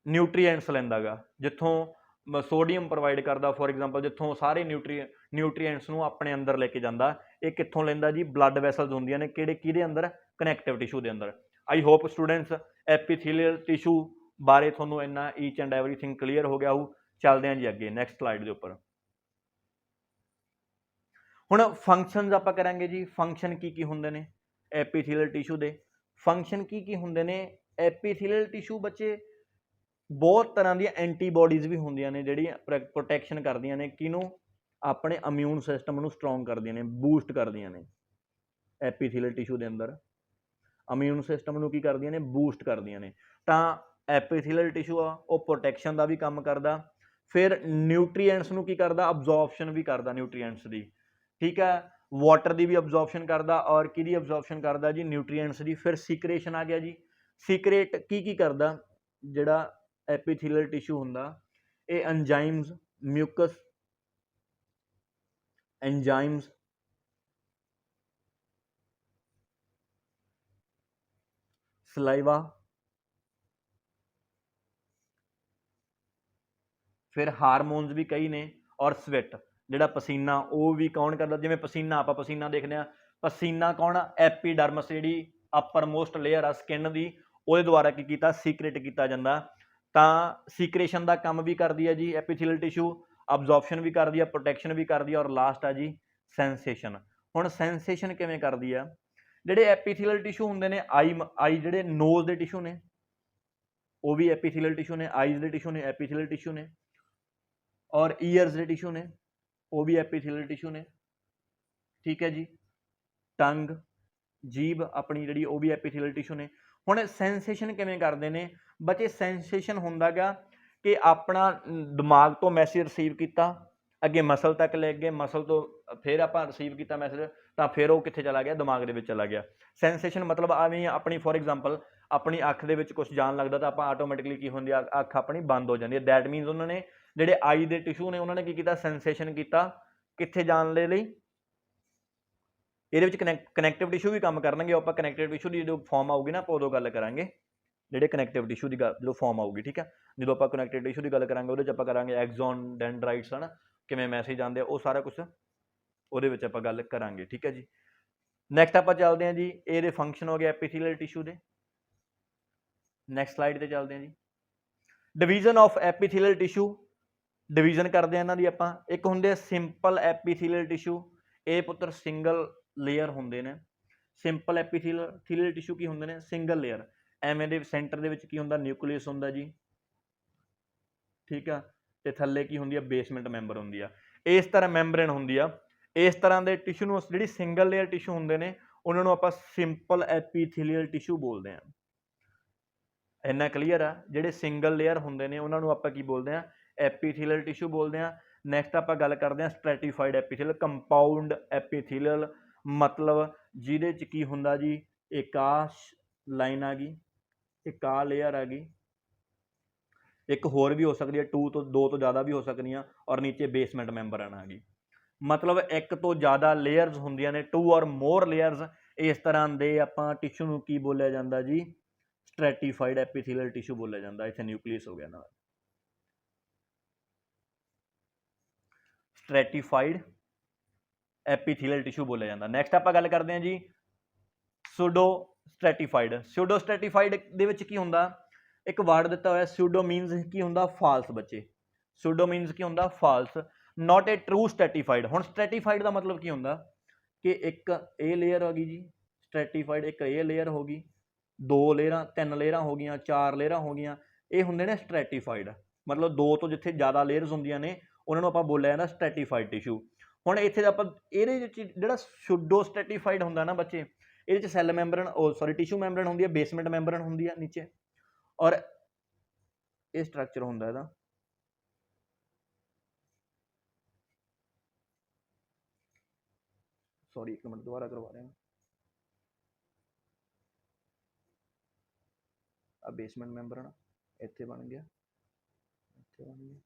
ਨਿਊਟ੍ਰੀਐਂਟਸ ਲੈਂਦਾ ਗਾ, ਜਿੱਥੋਂ ਸੋਡੀਅਮ ਪ੍ਰੋਵਾਈਡ ਕਰਦਾ ਫੋਰ ਐਗਜ਼ਾਮਪਲ, ਜਿੱਥੋਂ ਸਾਰੇ ਨਿਊਟ੍ਰੀਐਂਟਸ ਨੂੰ ਆਪਣੇ ਅੰਦਰ ਲੈ ਕੇ ਜਾਂਦਾ। ਇਹ ਕਿੱਥੋਂ ਲੈਂਦਾ ਜੀ, ਬਲੱਡ ਵੈਸਲਸ ਹੁੰਦੀਆਂ ਨੇ ਕਿਹਦੇ ਅੰਦਰ, ਕਨੈਕਟਿਵ ਟਿਸ਼ੂ ਦੇ ਅੰਦਰ। ਆਈ ਹੋਪ ਸਟੂਡੈਂਟਸ ਐਪੀਥੀਲੀਅਲ ਟਿਸ਼ੂ ਬਾਰੇ ਤੁਹਾਨੂੰ ਇੰਨਾ ਈਚ ਐਂਡ ਐਵਰੀਥਿੰਗ ਕਲੀਅਰ ਹੋ ਗਿਆ ਹੋਊ। ਚੱਲਦੇ ਹਾਂ ਜੀ ਅੱਗੇ ਨੈਕਸਟ ਸਲਾਈਡ ਦੇ ਉੱਪਰ। ਹੁਣ ਫੰਕਸ਼ਨਸ ਆਪਾਂ ਕਰਾਂਗੇ ਜੀ, ਫੰਕਸ਼ਨ ਕੀ ਹੁੰਦੇ ਨੇ ਐਪੀਥੀਲੀਅਲ ਟਿਸ਼ੂ ਦੇ, ਫੰਕਸ਼ਨ ਕੀ ਹੁੰਦੇ ਨੇ। ਐਪੀਥੀਲੀਅਲ ਟਿਸ਼ੂ ਬੱਚੇ ਬਹੁਤ ਤਰ੍ਹਾਂ ਦੀਆਂ ਐਂਟੀਬੋਡੀਜ਼ ਵੀ ਹੁੰਦੀਆਂ ਨੇ ਜਿਹੜੀਆਂ ਪ੍ਰੋਟੈਕਸ਼ਨ ਕਰਦੀਆਂ ਨੇ ਕਿਹਨੂੰ, ਆਪਣੇ ਇਮਿਊਨ ਸਿਸਟਮ ਨੂੰ ਸਟਰੋਂਗ ਕਰਦੀਆਂ ਨੇ, ਬੂਸਟ ਕਰਦੀਆਂ ਨੇ। ਐਪੀਥੀਲੀਅਲ ਟਿਸ਼ੂ ਦੇ ਅੰਦਰ ਇਮਿਊਨ ਸਿਸਟਮ ਨੂੰ ਕੀ ਕਰਦੀਆਂ ਨੇ, ਬੂਸਟ ਕਰਦੀਆਂ ਨੇ। ਤਾਂ ਐਪੀਥੀਲੀਅਲ ਟਿਸ਼ੂ ਆ ਉਹ ਪ੍ਰੋਟੈਕਸ਼ਨ ਦਾ ਵੀ ਕੰਮ ਕਰਦਾ, ਫਿਰ ਨਿਊਟ੍ਰੀਐਂਟਸ ਨੂੰ ਕੀ ਕਰਦਾ, ਅਬਜ਼ੌਰਪਸ਼ਨ ਵੀ ਕਰਦਾ ਨਿਊਟ੍ਰੀਐਂਟਸ ਦੀ। ਠੀਕ ਹੈ, ਵਾਟਰ ਦੀ ਵੀ ਅਬਜ਼ੌਰਪਸ਼ਨ ਕਰਦਾ, ਔਰ ਕਿਹਦੀ ਅਬਜ਼ੌਰਪਸ਼ਨ ਕਰਦਾ ਜੀ, ਨਿਊਟ੍ਰੀਐਂਟਸ ਦੀ। ਫਿਰ ਸੀਕ੍ਰੇਸ਼ਨ ਆ ਗਿਆ ਜੀ, ਸੀਕ੍ਰੇਟ ਕੀ ਕਰਦਾ, ਜਿਹੜਾ ਐਪੀਥੀਲੀਅਲ ਟਿਸ਼ੂ ਹੁੰਦਾ ਇਹ ਐਂਜ਼ਾਈਮਸ, ਮਿਊਕਸ ਐਂਜ਼ਾਈਮਸ, ਸਲਾਈਵਾ, ਫਿਰ ਹਾਰਮੋਨਸ ਵੀ ਕਈ ਨੇ, ਔਰ ਸਵੈਟ ਜਿਹੜਾ ਪਸੀਨਾ ਉਹ ਵੀ ਕੌਣ ਕਰਦਾ, ਜਿਵੇਂ ਪਸੀਨਾ ਆਪਾਂ ਪਸੀਨਾ ਦੇਖਦੇ ਹਾਂ, ਪਸੀਨਾ ਕੌਣ ਆ, ਐਪੀਡਰਮਸ ਜਿਹੜੀ ਅਪਰ ਮੋਸਟ ਲੇਅਰ ਆ ਸਕਿਨ ਦੀ, ਉਹਦੇ ਦੁਆਰਾ ਕੀ ਕੀਤਾ, ਸੀਕ੍ਰੇਟ ਕੀਤਾ ਜਾਂਦਾ। ਤਾਂ ਸੀਕ੍ਰੇਸ਼ਨ ਦਾ ਕੰਮ ਵੀ ਕਰਦੀ ਹੈ ਜੀ ਐਪੀਥੀਲੀਅਲ ਟਿਸ਼ੂ, ਅਬਜ਼ੌਰਪਸ਼ਨ ਵੀ ਕਰਦੀ ਆ, ਪ੍ਰੋਟੈਕਸ਼ਨ ਵੀ ਕਰਦੀ ਆ, ਔਰ ਲਾਸਟ ਆ ਜੀ ਸੈਂਸੇਸ਼ਨ। ਹੁਣ ਸੈਂਸੇਸ਼ਨ ਕਿਵੇਂ ਕਰਦੀ ਆ, ਜਿਹੜੇ ਐਪੀਥੀਲੀਅਲ ਟਿਸ਼ੂ ਹੁੰਦੇ ਨੇ, ਆਈ ਜਿਹੜੇ ਨੋਜ਼ ਦੇ ਟਿਸ਼ੂ ਨੇ ਉਹ ਵੀ ਐਪੀਥੀਲੀਅਲ ਟਿਸ਼ੂ ਨੇ, ਆਈਜ਼ ਦੇ ਟਿਸ਼ੂ ਨੇ ਐਪੀਥੀਲੀਅਲ ਟਿਸ਼ੂ ਨੇ, ਔਰ ਈਅਰਸ ਦੇ ਟਿਸ਼ੂ ਨੇ ਉਹ ਵੀ ਐਪੀਥੀਲੀਅਲ ਟਿਸ਼ੂ ਨੇ। ਠੀਕ ਹੈ ਜੀ, ਟੰਗ, ਜੀਭ ਆਪਣੀ ਜਿਹੜੀ ਉਹ ਵੀ ਐਪੀਥੀਲੀਅਲ ਟਿਸ਼ੂ ਨੇ। ਹੁਣ ਸੈਂਸੇਸ਼ਨ ਕਿਵੇਂ ਕਰਦੇ ਨੇ ਬੱਚੇ, ਸੈਂਸੇਸ਼ਨ ਹੁੰਦਾ ਗਾ ਕਿ ਆਪਣਾ ਦਿਮਾਗ ਤੋਂ ਮੈਸੇਜ ਰਿਸੀਵ ਕੀਤਾ, ਅੱਗੇ ਮਸਲ ਤੱਕ ਲੈ ਗਏ, ਮਸਲ ਤੋਂ ਫਿਰ ਆਪਾਂ ਰਿਸੀਵ ਕੀਤਾ ਮੈਸੇਜ, ਤਾਂ ਫਿਰ ਉਹ ਕਿੱਥੇ ਚਲਾ ਗਿਆ, ਦਿਮਾਗ ਦੇ ਵਿੱਚ ਚਲਾ ਗਿਆ। ਸੈਂਸੇਸ਼ਨ ਮਤਲਬ ਆਵੇਂ ਆਪਣੀ ਫੋਰ ਐਗਜ਼ਾਮਪਲ ਆਪਣੀ ਅੱਖ ਦੇ ਵਿੱਚ ਕੁਝ ਜਾਣ ਲੱਗਦਾ ਤਾਂ ਆਪਾਂ ਆਟੋਮੈਟਿਕਲੀ ਕੀ ਹੁੰਦੀ ਆ, ਅੱਖ ਆਪਣੀ ਬੰਦ ਹੋ ਜਾਂਦੀ ਹੈ। ਦੈਟ ਮੀਨਸ ਉਹਨਾਂ ਨੇ ਜਿਹੜੇ ਆਈ ਦੇ ਟਿਸ਼ੂ ਨੇ ਉਹਨਾਂ ਨੇ ਕੀ ਕੀਤਾ, ਸੈਂਸੇਸ਼ਨ ਕੀਤਾ ਕਿੱਥੇ ਜਾਣ ਦੇ ਲਈ। ਇਹਦੇ ਵਿੱਚ ਕਨੈਕਟਿਵ ਟਿਸ਼ੂ ਵੀ ਕੰਮ ਕਰਨਗੇ, ਆਪਾਂ ਕਨੈਕਟਿਵ ਟਿਸ਼ੂ ਦੀ ਜਦੋਂ ਫਾਰਮ ਆਊਗੀ ਨਾ ਆਪਾਂ ਉਦੋਂ ਗੱਲ ਕਰਾਂਗੇ, ਜਿਹੜੇ ਕਨੈਕਟਿਵ ਟਿਸ਼ੂ ਦੀ ਜਦੋਂ ਫਾਰਮ ਆਊਗੀ। ਠੀਕ ਹੈ, ਜਦੋਂ ਆਪਾਂ ਕਨੈਕਟਿਵ ਟਿਸ਼ੂ ਦੀ ਗੱਲ ਕਰਾਂਗੇ ਉਹਦੇ 'ਚ ਆਪਾਂ ਕਰਾਂਗੇ ਐਗਜ਼ੋਨ, ਡੈਂਡਰਾਈਟਸ ਹੈ ਨਾ, ਕਿਵੇਂ ਮੈਸੇਜ ਆਉਂਦੇ ਆ, ਉਹ ਸਾਰਾ ਕੁਛ ਉਹਦੇ ਵਿੱਚ ਆਪਾਂ ਗੱਲ ਕਰਾਂਗੇ। ਠੀਕ ਹੈ ਜੀ, ਨੈਕਸਟ ਆਪਾਂ ਚੱਲਦੇ ਹਾਂ ਜੀ, ਇਹਦੇ ਫੰਕਸ਼ਨ ਹੋ ਗਏ ਐਪੀਥੀਲੀਅਲ ਟਿਸ਼ੂ ਦੇ। ਨੈਕਸਟ ਸਲਾਈਡ ਤੇ ਚੱਲਦੇ ਹਾਂ ਜੀ। ਡਿਵੀਜ਼ਨ ਆਫ ਐਪੀਥੀਲੀਅਲ ਟਿਸ਼ੂ, ਡਿਵੀਜ਼ਨ ਕਰਦੇ ਆ ਇਹਨਾਂ ਦੀ ਆਪਾਂ। ਇੱਕ ਹੁੰਦੇ ਆ ਸਿੰਪਲ ਐਪੀਥੀਲੀਅਲ ਟਿਸ਼ੂ, ਇਹ ਪੁੱਤਰ ਸਿੰਗਲ ਲੇਅਰ ਹੁੰਦੇ ਨੇ। ਸਿੰਪਲ ਐਪੀਥੀਲੀਅਲ ਟਿਸ਼ੂ ਕੀ ਹੁੰਦੇ ਨੇ? Single layer. ਐਵੇਂ ਦੇ ਸੈਂਟਰ ਦੇ ਵਿੱਚ ਕੀ ਹੁੰਦਾ? ਨਿਊਕਲੀਅਸ ਹੁੰਦਾ ਜੀ, ਠੀਕ ਆ, ਤੇ ਥੱਲੇ ਕੀ ਹੁੰਦੀ ਆ? ਬੇਸਮੈਂਟ ਮੈਂਬਰ ਹੁੰਦੀ ਆ। ਇਸ ਤਰ੍ਹਾਂ ਮੈਂਬਰੇਨ ਹੁੰਦੀ ਆ। ਇਸ ਤਰ੍ਹਾਂ ਦੇ ਟਿਸ਼ੂ ਨੂੰ, ਜਿਹੜੀ ਸਿੰਗਲ ਲੇਅਰ ਟਿਸ਼ੂ ਹੁੰਦੇ ਨੇ, ਉਹਨਾਂ ਨੂੰ ਆਪਾਂ ਸਿੰਪਲ ਐਪੀਥੀਲੀਅਲ ਟਿਸ਼ੂ ਬੋਲਦੇ ਆ। ਇੰਨਾ ਕਲੀਅਰ ਆ? ਜਿਹੜੇ ਸਿੰਗਲ ਲੇਅਰ ਹੁੰਦੇ ਨੇ ਉਹਨਾਂ ਨੂੰ ਆਪਾਂ ਕੀ ਬੋਲਦੇ ਆ? ਐਪੀਥੀਲੀਅਲ ਟਿਸ਼ੂ ਬੋਲਦੇ ਆ। ਨੈਕਸਟ ਆਪਾਂ ਗੱਲ ਕਰਦੇ ਆ ਸਟ੍ਰੈਟੀਫਾਈਡ ਐਪੀਥੀਲੀਅਲ, ਕੰਪਾਊਂਡ ਐਪੀਥੀਲੀਅਲ, ਮਤਲਬ ਜਿਹਦੇ ਚ ਕੀ ਹੁੰਦਾ ਜੀ? ਇੱਕ ਆਹ ਲਾਈਨ ਆ ਗਈ, ਇੱਕ ਆਹ ਲੇਅਰ ਆ ਗਈ, ਇੱਕ ਹੋਰ ਵੀ ਹੋ ਸਕਦੀ ਹੈ, 2 ਤੋਂ ਜ਼ਿਆਦਾ ਵੀ ਹੋ ਸਕਦੀਆਂ, ਔਰ ਨੀਚੇ ਬੇਸਮੈਂਟ ਮੈਂਬਰਨ ਆ ਗਈ। ਮਤਲਬ ਇੱਕ ਤੋਂ ਜ਼ਿਆਦਾ ਲੇਅਰਸ ਹੁੰਦੀਆਂ ਨੇ, 2 ਔਰ ਮੋਰ ਲੇਅਰਸ। ਇਸ ਤਰ੍ਹਾਂ ਦੇ ਆਪਾਂ ਟਿਸ਼ੂ ਨੂੰ ਕੀ ਬੋਲਿਆ ਜਾਂਦਾ ਜੀ? ਸਟ੍ਰੈਟੀਫਾਈਡ ਐਪੀਥੀਲੀਅਲ ਟਿਸ਼ੂ ਬੋਲਿਆ ਜਾਂਦਾ। ਇੱਥੇ ਨਿਊਕਲੀਅਸ ਹੋ ਗਿਆ ਨਾਲ, ਸਟ੍ਰੈਟੀਫਾਈਡ ਐਪੀਥੀਲੀਅਲ ਟਿਸ਼ੂ ਬੋਲਿਆ ਜਾਂਦਾ। ਨੈਕਸਟ ਆਪਾਂ ਗੱਲ ਕਰਦੇ ਹਾਂ ਜੀ ਸੂਡੋ ਸਟ੍ਰੈਟੀਫਾਈਡ। ਸੂਡੋ ਸਟ੍ਰੈਟੀਫਾਈਡ ਦੇ ਵਿੱਚ ਕੀ ਹੁੰਦਾ? ਇੱਕ ਵਰਡ ਦਿੱਤਾ ਹੋਇਆ ਸੂਡੋ ਮੀਨਸ ਕੀ ਹੁੰਦਾ? ਫਾਲਸ ਬੱਚੇ। ਸੂਡੋ ਮੀਨਸ ਕੀ ਹੁੰਦਾ? ਫਾਲਸ। Not a true ਸਟ੍ਰੈਟੀਫਾਈਡ। ਹੁਣ ਸਟ੍ਰੈਟੀਫਾਈਡ ਦਾ ਮਤਲਬ ਕੀ ਹੁੰਦਾ? ਕਿ ਇੱਕ ਇਹ ਲੇਅਰ ਹੋ ਗਈ ਜੀ ਸਟ੍ਰੈਟੀਫਾਈਡ, ਇੱਕ ਇਹ ਲੇਅਰ ਹੋ ਗਈ, 2 ਲੇਅਰਾਂ, 3 ਲੇਅਰਾਂ ਹੋ ਗਈਆਂ, 4 ਲੇਅਰਾਂ ਹੋ ਗਈਆਂ, ਇਹ ਹੁੰਦੇ ਨੇ ਸਟ੍ਰੈਟੀਫਾਈਡ। ਮਤਲਬ 2 ਤੋਂ ਜਿੱਥੇ ਜ਼ਿਆਦਾ ਲੇਅਰਸ ਹੁੰਦੀਆਂ ਨੇ ਉਹਨਾਂ ਨੂੰ ਆਪਾਂ ਬੋਲਿਆ ਜਾਂਦਾ ਸਟ੍ਰੈਟੀਫਾਈਡ ਟਿਸ਼ੂ। ਹੁਣ ਇੱਥੇ ਆਪਾਂ ਇਹਦੇ ਵਿੱਚ ਜਿਹੜਾ ਸੂਡੋ ਸਟ੍ਰੈਟੀਫਾਈਡ ਹੁੰਦਾ ਨਾ ਬੱਚੇ, ਇਹਦੇ ਵਿੱਚ ਸੈੱਲ ਮੈਂਬਰਨ, ਟਿਸ਼ੂ ਮੈਂਬਰਨ ਹੁੰਦੀ ਹੈ, ਬੇਸਮੈਂਟ ਮੈਂਬਰਨ ਹੁੰਦੀ ਹੈ ਨੀਚੇ, ਔਰ ਇਹ ਸਟਰਕਚਰ ਹੁੰਦਾ ਇਹਦਾ। ਸੌਰੀ, ਇੱਕ ਮਿੰਟ ਦੁਬਾਰਾ ਕਰਵਾ ਰਹੇ ਹਾਂ। ਆ ਬੇਸਮੈਂਟ ਮੈਂਬਰਨ ਇੱਥੇ ਬਣ ਗਿਆ, ਇੱਥੇ ਬਣ ਗਿਆ।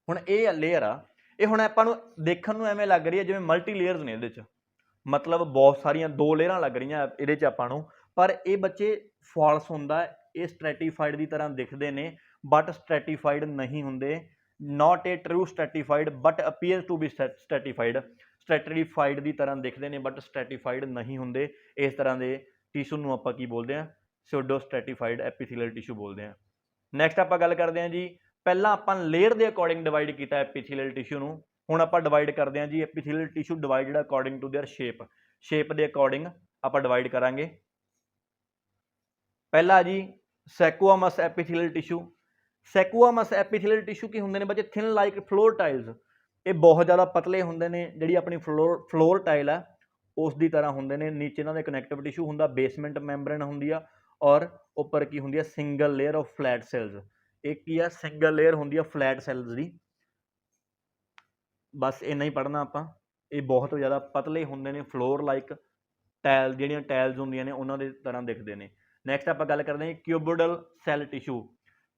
ਹੁਣ ਇਹ ਲੇਅਰ ਆ, ਇਹ ਹੁਣ ਆਪਾਂ ਨੂੰ ਦੇਖਣ ਨੂੰ ਐਵੇਂ ਲੱਗ ਰਹੀ ਹੈ ਜਿਵੇਂ ਮਲਟੀ ਲੇਅਰਸ ਨੇ ਇਹਦੇ 'ਚ, ਮਤਲਬ ਬਹੁਤ ਸਾਰੀਆਂ 2 ਲੇਅਰਾਂ ਲੱਗ ਰਹੀਆਂ ਇਹਦੇ 'ਚ ਆਪਾਂ ਨੂੰ, ਪਰ ਇਹ ਬੱਚੇ ਫਾਲਸ ਹੁੰਦਾ। ਇਹ ਸਟ੍ਰੈਟੀਫਾਈਡ ਦੀ ਤਰ੍ਹਾਂ ਦਿਖਦੇ ਨੇ ਬਟ ਸਟ੍ਰੈਟੀਫਾਈਡ ਨਹੀਂ ਹੁੰਦੇ। Not a true stratified but appear to be stratified. Stratified ਦੀ ਤਰ੍ਹਾਂ ਦਿਖਦੇ ਨੇ ਬਟ ਸਟ੍ਰੈਟੀਫਾਈਡ ਨਹੀਂ ਹੁੰਦੇ। ਇਸ ਤਰ੍ਹਾਂ ਦੇ ਟਿਸ਼ੂ ਨੂੰ ਆਪਾਂ ਕੀ ਬੋਲਦੇ ਹਾਂ? ਸੂਡੋ ਸਟ੍ਰੈਟੀਫਾਈਡ ਐਪੀਥੀਲੀਅਲ ਟਿਸ਼ੂ ਬੋਲਦੇ ਹਾਂ। ਨੈਕਸਟ ਆਪਾਂ ਗੱਲ ਕਰਦੇ ਹਾਂ ਜੀ, ਪਹਿਲਾਂ ਆਪਾਂ ਲੇਅਰ ਦੇ ਅਕੋਰਡਿੰਗ ਡਿਵਾਈਡ ਕੀਤਾ ਐਪੀਥੀਲੀਅਲ ਟਿਸ਼ੂ ਨੂੰ। ਹੁਣ ਆਪਾਂ ਡਿਵਾਈਡ ਕਰਦੇ ਹਾਂ ਜੀ epithelial tissue divided according to their shape. Shape ਦੇ ਅਕੋਰਡਿੰਗ ਆਪਾਂ ਡਿਵਾਈਡ ਕਰਾਂਗੇ। ਪਹਿਲਾ ਜੀ ਸੈਕੂਆਮਸ ਐਪੀਥੀਲੀਅਲ ਟਿਸ਼ੂ। ਸੈਕੂਆਮਸ ਐਪੀਥੀਲੀਅਲ ਟਿਸ਼ੂ ਕੀ ਹੁੰਦੇ ਨੇ ਬੱਚੇ? Thin like floor tiles. ਇਹ ਬਹੁਤ ਜ਼ਿਆਦਾ ਪਤਲੇ ਹੁੰਦੇ ਨੇ, ਜਿਹੜੀ ਆਪਣੀ ਫਲੋਰ ਟਾਈਲ ਆ ਉਸ ਦੀ ਤਰ੍ਹਾਂ ਹੁੰਦੇ ਨੇ। ਨੀਚੇ ਇਹਨਾਂ ਦਾ ਕਨੈਕਟਿਵ ਟਿਸ਼ੂ ਹੁੰਦਾ, ਬੇਸਮੈਂਟ ਮੈਂਬਰਨ ਹੁੰਦੀ ਆ, ਔਰ ਉੱਪਰ ਕੀ ਹੁੰਦੀ ਆ? Single layer of flat cells. ਇਹ ਕੀ ਆ? ਸਿੰਗਲ ਲੇਅਰ ਹੁੰਦੀ ਆ ਫਲੈਟ ਸੈਲਸ ਦੀ। ਬਸ ਇੰਨਾ ਹੀ ਪੜ੍ਹਨਾ ਆਪਾਂ। ਇਹ ਬਹੁਤ ਜ਼ਿਆਦਾ ਪਤਲੇ ਹੁੰਦੇ ਨੇ, ਫਲੋਰ ਲਾਈਕ ਟਾਇਲ, ਜਿਹੜੀਆਂ ਟਾਇਲਸ ਹੁੰਦੀਆਂ ਨੇ ਉਹਨਾਂ ਦੇ ਤਰ੍ਹਾਂ ਦਿਖਦੇ ਨੇ। ਨੈਕਸਟ ਆਪਾਂ ਗੱਲ ਕਰਦੇ ਹਾਂ cuboidal cell tissue,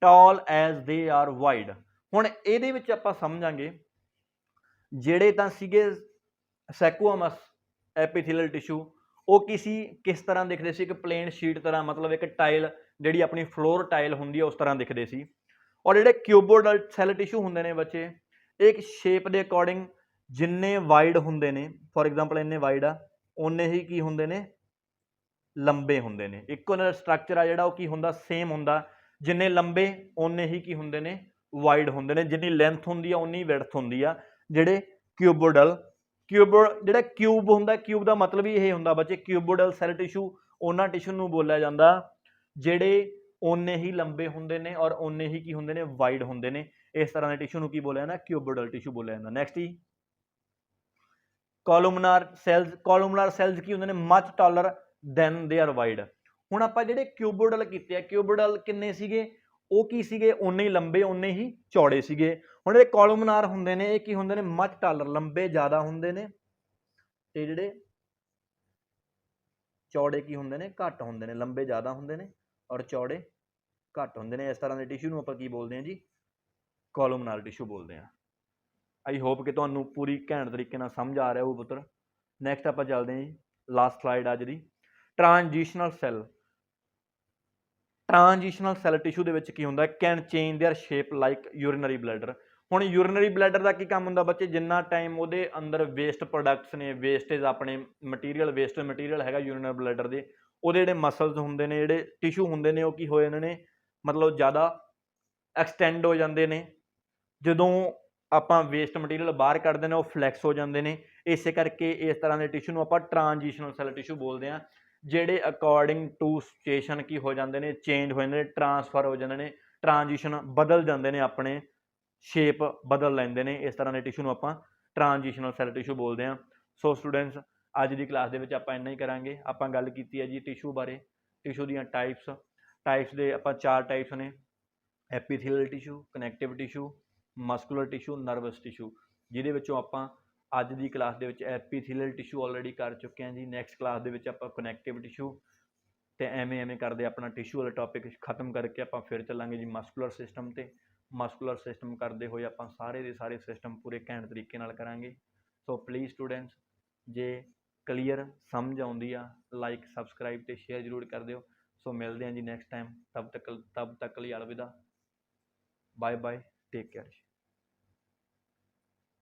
tall as they are wide. ਹੁਣ ਇਹਦੇ ਵਿੱਚ ਆਪਾਂ ਸਮਝਾਂਗੇ ਜਿਹੜੇ ਤਾਂ ਸੀਗੇ ਸੈਕੂਆਮਸ ਐਪੀਥੀਲੀਅਲ ਟਿਸ਼ੂ, ਉਹ ਕਿਸ ਤਰ੍ਹਾਂ ਦਿਖਦੇ ਸੀ? ਇੱਕ ਪਲੇਨ ਸ਼ੀਟ ਤਰ੍ਹਾਂ, ਮਤਲਬ ਇੱਕ ਟਾਈਲ ਜਿਹੜੀ ਆਪਣੀ ਫਲੋਰ ਟਾਈਲ ਹੁੰਦੀ ਹੈ ਉਸ ਤਰ੍ਹਾਂ ਦਿਖਦੇ ਸੀ। ਔਰ ਜਿਹੜੇ ਕਿਊਬੋਇਡਲ ਸੈੱਲ ਟਿਸ਼ੂ ਹੁੰਦੇ ਨੇ ਬੱਚੇ, ਇੱਕ ਸ਼ੇਪ ਦੇ ਅਕੋਰਡਿੰਗ ਜਿੰਨੇ ਵਾਈਡ ਹੁੰਦੇ ਨੇ, ਫੋਰ ਐਗਜ਼ਾਮਪਲ ਇੰਨੇ ਵਾਈਡ ਆ, ਓਨੇ ਹੀ ਕੀ ਹੁੰਦੇ ਨੇ? ਲੰਬੇ ਹੁੰਦੇ ਨੇ। ਇੱਕੋ ਜਿਹਾ ਸਟਰਕਚਰ ਆ ਜਿਹੜਾ ਉਹ ਕੀ ਹੁੰਦਾ? ਸੇਮ ਹੁੰਦਾ। ਜਿੰਨੇ ਲੰਬੇ ਓਨੇ ਹੀ ਕੀ ਹੁੰਦੇ ਨੇ? ਵਾਈਡ ਹੁੰਦੇ ਨੇ। ਜਿੰਨੀ ਲੈਂਥ ਹੁੰਦੀ ਆ ਉਨੀ ਵਿਡਥ ਹੁੰਦੀ ਆ। ਜਿਹੜੇ ਕਿਊਬੋਇਡਲ, ਜਿਹੜਾ ਕਿਊਬ ਹੁੰਦਾ, ਕਿਊਬ ਦਾ ਮਤਲਬ ਹੀ ਇਹ ਹੁੰਦਾ ਬੱਚੇ, ਕਿਊਬੋਇਡਲ ਸੈੱਲ ਟਿਸ਼ੂ ਉਹਨਾਂ ਟਿਸ਼ੂ ਨੂੰ ਬੋਲਿਆ ਜਾਂਦਾ ਜਿਹੜੇ ਓਨੇ ਹੀ ਲੰਬੇ ਹੁੰਦੇ ਨੇ ਔਰ ਓਨੇ ਹੀ ਕੀ ਹੁੰਦੇ ਨੇ? ਵਾਈਡ ਹੁੰਦੇ ਨੇ। ਇਸ ਤਰ੍ਹਾਂ ਦੇ ਟਿਸ਼ੂ ਨੂੰ ਕੀ ਬੋਲਿਆ ਜਾਂਦਾ? ਕਿਊਬੋਇਡਲ ਟਿਸ਼ੂ ਬੋਲਿਆ ਜਾਂਦਾ। ਨੈਕਸਟ ਜੀ ਕੋਲੂਮਨਾਰ ਸੈਲਸ। ਕੋਲੂਮਨਾਰ ਸੈਲਸ ਕੀ ਹੁੰਦੇ ਨੇ? Much taller than they are wide. ਹੁਣ ਆਪਾਂ ਜਿਹੜੇ ਕਿਊਬੋਇਡਲ ਕੀਤੇ ਆ, ਕਿਊਬੋਇਡਲ ਕਿੰਨੇ ਸੀਗੇ? ਉਹ ਕੀ ਸੀਗੇ? ਓਨੇ ਹੀ ਲੰਬੇ ਓਨੇ ਹੀ ਚੌੜੇ ਸੀਗੇ। ਹੁਣ ਜਿਹੜੇ ਕੋਲੂਮਨਾਰ ਹੁੰਦੇ ਨੇ ਇਹ ਕੀ ਹੁੰਦੇ ਨੇ? ਮਚ ਟਾਲਰ, ਲੰਬੇ ਜ਼ਿਆਦਾ ਹੁੰਦੇ ਨੇ, ਤੇ ਜਿਹੜੇ ਚੌੜੇ ਕੀ ਹੁੰਦੇ ਨੇ? ਘੱਟ ਹੁੰਦੇ ਨੇ। ਲੰਬੇ ਜ਼ਿਆਦਾ ਹੁੰਦੇ ਨੇ ਔਰ ਚੌੜੇ ਘੱਟ ਹੁੰਦੇ ਨੇ। ਇਸ ਤਰ੍ਹਾਂ ਦੇ ਟਿਸ਼ੂ ਨੂੰ ਆਪਾਂ ਕੀ ਬੋਲਦੇ ਹਾਂ ਜੀ? ਕੋਲੂਮਨਾਰ ਟਿਸ਼ੂ ਬੋਲਦੇ ਹਾਂ। ਆਈ ਹੋਪ ਕਿ ਤੁਹਾਨੂੰ ਪੂਰੀ ਘੈਂਟ ਤਰੀਕੇ ਨਾਲ ਸਮਝ ਆ ਰਿਹਾ ਹੋਊ ਪੁੱਤਰ। ਨੈਕਸਟ ਆਪਾਂ ਚੱਲਦੇ ਹਾਂ ਜੀ, ਲਾਸਟ ਸਲਾਈਡ ਅੱਜ ਦੀ, transitional cell. Transitional cell tissue ਦੇ ਵਿੱਚ ਕੀ ਹੁੰਦਾ? Can change their shape like urinary bladder. ਹੁਣ ਯੂਰੀਨਰੀ ਬਲੈਡਰ ਦਾ ਕੀ ਕੰਮ ਹੁੰਦਾ ਬੱਚੇ, ਜਿੰਨਾ ਟਾਈਮ ਉਹਦੇ ਅੰਦਰ ਵੇਸਟ ਪ੍ਰੋਡਕਟਸ ਨੇ, ਵੇਸਟੇਜ ਆਪਣੇ ਮਟੀਰੀਅਲ, ਵੇਸਟ ਮਟੀਰੀਅਲ ਹੈਗਾ ਯੂਰੀਨਰੀ ਬਲੈਡਰ ਦੇ, ਉਹਦੇ ਜਿਹੜੇ ਮਸਲਸ ਹੁੰਦੇ ਨੇ, ਜਿਹੜੇ ਟਿਸ਼ੂ ਹੁੰਦੇ ਨੇ, ਉਹ ਕੀ ਹੋ ਜਾਂਦੇ ਨੇ, ਮਤਲਬ ਜ਼ਿਆਦਾ ਐਕਸਟੈਂਡ ਹੋ ਜਾਂਦੇ ਨੇ। ਜਦੋਂ ਆਪਾਂ ਵੇਸਟ ਮਟੀਰੀਅਲ ਬਾਹਰ ਕੱਢਦੇ ਨੇ ਉਹ ਫਲੈਕਸ ਹੋ ਜਾਂਦੇ ਨੇ। ਇਸੇ ਕਰਕੇ ਇਸ ਤਰ੍ਹਾਂ ਦੇ ਟਿਸ਼ੂ ਨੂੰ ਆਪਾਂ ਟ੍ਰਾਂਜੀਸ਼ਨਲ ਸੈੱਲ ਟਿਸ਼ੂ ਬੋਲਦੇ ਹਾਂ, ਜਿਹੜੇ ਅਕੋਰਡਿੰਗ ਟੂ ਸਿਚੁਏਸ਼ਨ ਕੀ ਹੋ ਜਾਂਦੇ ਨੇ, ਚੇਂਜ ਹੋ ਜਾਂਦੇ ਨੇ, ਟਰਾਂਸਫਰ ਹੋ ਜਾਂਦੇ ਨੇ, ਟ੍ਰਾਂਜੀਸ਼ਨ ਬਦਲ ਜਾਂਦੇ ਨੇ, ਆਪਣੇ ਸ਼ੇਪ ਬਦਲ ਲੈਂਦੇ ਨੇ। ਇਸ ਤਰ੍ਹਾਂ ਦੇ ਟਿਸ਼ੂ ਨੂੰ ਆਪਾਂ ਟ੍ਰਾਂਜੀਸ਼ਨਲ ਸੈੱਲ ਟਿਸ਼ੂ ਬੋਲਦੇ ਹਾਂ। ਸੋ ਸਟੂਡੈਂਟਸ, ਅੱਜ ਦੀ ਕਲਾਸ ਦੇ ਵਿੱਚ ਆਪਾਂ ਇੰਨਾ ਹੀ ਕਰਾਂਗੇ। ਆਪਾਂ ਗੱਲ ਕੀਤੀ ਹੈ ਜੀ ਟਿਸ਼ੂ ਬਾਰੇ, ਟਿਸ਼ੂ ਦੀਆਂ ਟਾਈਪਸ ਦੇ ਆਪਾਂ 4 ਟਾਈਪਸ ਨੇ, epithelial tissue, connective tissue, muscular tissue, nervous tissue, ਜਿਹਦੇ ਵਿੱਚੋਂ ਆਪਾਂ ਅੱਜ ਦੀ ਕਲਾਸ ਦੇ ਵਿੱਚ ਐਪੀਥੀਲੀਅਲ ਟਿਸ਼ੂ ਆਲਰੇਡੀ ਕਰ ਚੁੱਕੇ ਹਾਂ ਜੀ। ਨੈਕਸਟ ਕਲਾਸ ਦੇ ਵਿੱਚ ਆਪਾਂ ਕਨੈਕਟਿਵ ਟਿਸ਼ੂ, ਤੇ ਐਵੇਂ ਕਰਦੇ ਆਪਣਾ ਟਿਸ਼ੂ ਵਾਲਾ ਟੌਪਿਕ ਖਤਮ ਕਰਕੇ ਆਪਾਂ ਫਿਰ ਚੱਲਾਂਗੇ ਜੀ ਮਸਕੂਲਰ ਸਿਸਟਮ ਤੇ। ਮਸਕੂਲਰ ਸਿਸਟਮ ਕਰਦੇ ਹੋਏ ਆਪਾਂ ਸਾਰੇ ਦੇ ਸਾਰੇ ਸਿਸਟਮ ਪੂਰੇ ਘੈਂਟ ਤਰੀਕੇ ਨਾਲ ਕਰਾਂਗੇ। ਸੋ ਪਲੀਜ਼ ਸਟੂਡੈਂਟਸ, ਜੇ ਕਲੀਅਰ ਸਮਝ ਆਉਂਦੀ ਆ, ਲਾਈਕ, ਸਬਸਕ੍ਰਾਈਬ ਤੇ ਸ਼ੇਅਰ ਜ਼ਰੂਰ ਕਰ ਦਿਓ। ਸੋ ਮਿਲਦੇ ਹਾਂ ਜੀ ਨੈਕਸਟ ਟਾਈਮ, ਤਬ ਤੱਕ ਲਈ ਅਲਵਿਦਾ, ਬਾਏ ਬਾਏ, ਟੇਕ ਕੇਅਰ।